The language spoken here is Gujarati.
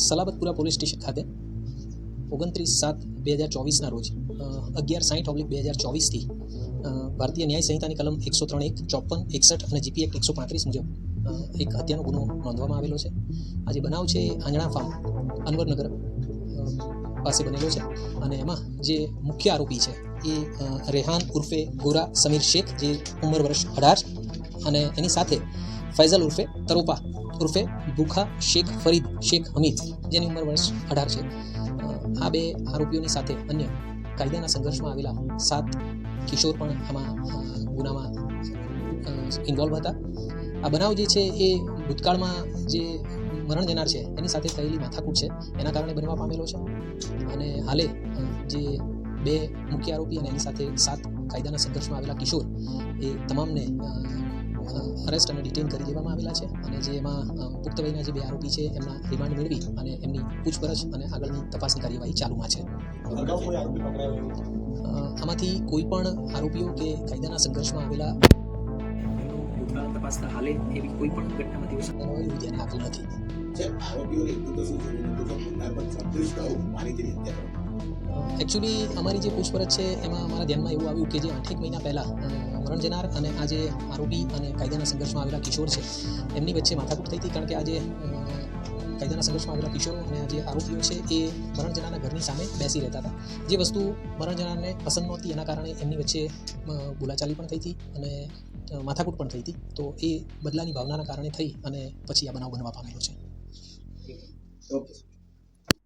સલાબતપુરા પોલીસ સ્ટેશન ખાતે 29/7/2024ના રોજ 11/60/2024થી ભારતીય ન્યાય સંહિતાની કલમ 103(1), 54, 61 અને જીપી એક્ટ 135 મુજબ એક હત્યાનો ગુનો નોંધવામાં આવેલો છે. આ જે બનાવ છે એ આંજણા ફાર્મ અનવરનગર પાસે બનેલો છે અને એમાં જે મુખ્ય આરોપી છે એ રેહાન ઉર્ફે ગોરા સમીર શેખ, જે ઉંમર વર્ષ 18, અને એની સાથે ફૈઝલ ઉર્ફે તરોપા ઉર્ફે ભૂખા શેખ ફરીદ શેખ હમીદ, જેની ઉંમર વર્ષ 18 છે. આ બે આરોપીઓની સાથે અન્ય કાયદાના સંઘર્ષમાં આવેલા 7 કિશોર પણ આમાં ગુનામાં ઇન્વોલ્વ હતા. આ બનાવ જે છે એ ભૂતકાળમાં જે મરણ જનાર છે એની સાથે થયેલી માથાકૂટ છે એના કારણે બનવા પામેલો છે. અને હાલે જે બે મુખ્ય આરોપી અને એની સાથે 7 કાયદાના સંઘર્ષમાં આવેલા કિશોર, એ તમામને અરેસ્ટ અને ડિટેન કરી દેવામાં આવેલા છે. અને જે એમાં પુખ્ત વયના જે બે આરોપી છે એમના રિમાન્ડ મેળવી અને એમની પૂછપરછ અને આગળની તપાસની કાર્યવાહી ચાલુમાં છે. આમાંથી કોઈ પણ આરોપીઓ કે કાયદાના સંઘર્ષમાં આવેલા તપાસના હાલે એવી કોઈ પણ ઘટનામાં દિવસ એવું ધ્યાને આવેલ નથી. એકચ્યુઅલી અમારી જે પૂછપરછ છે એમાં અમારા ધ્યાનમાં એવું આવ્યું કે જે 8 મહિના પહેલાં મરણ જનાર અને આ જે આરોપી અને કાયદાના સંઘર્ષમાં આવેલા કિશોર છે એમની વચ્ચે માથાકૂટ થઈ હતી. કારણ કે આ જે કાયદાના સંઘર્ષમાં આવેલા કિશોરો અને આ જે આરોપીઓ છે એ મરણ જનારના ઘરની સામે બેસી રહેતા હતા. જે વસ્તુ મરણ જનારને પસંદ નહોતી એના કારણે એમની વચ્ચે બોલાચાલી પણ થઈ હતી અને માથાકૂટ પણ થઈ હતી. તો એ બદલાની ભાવનાના કારણે થઈ અને પછી આ બનાવ બનવા પામેલો છે. ઓકે.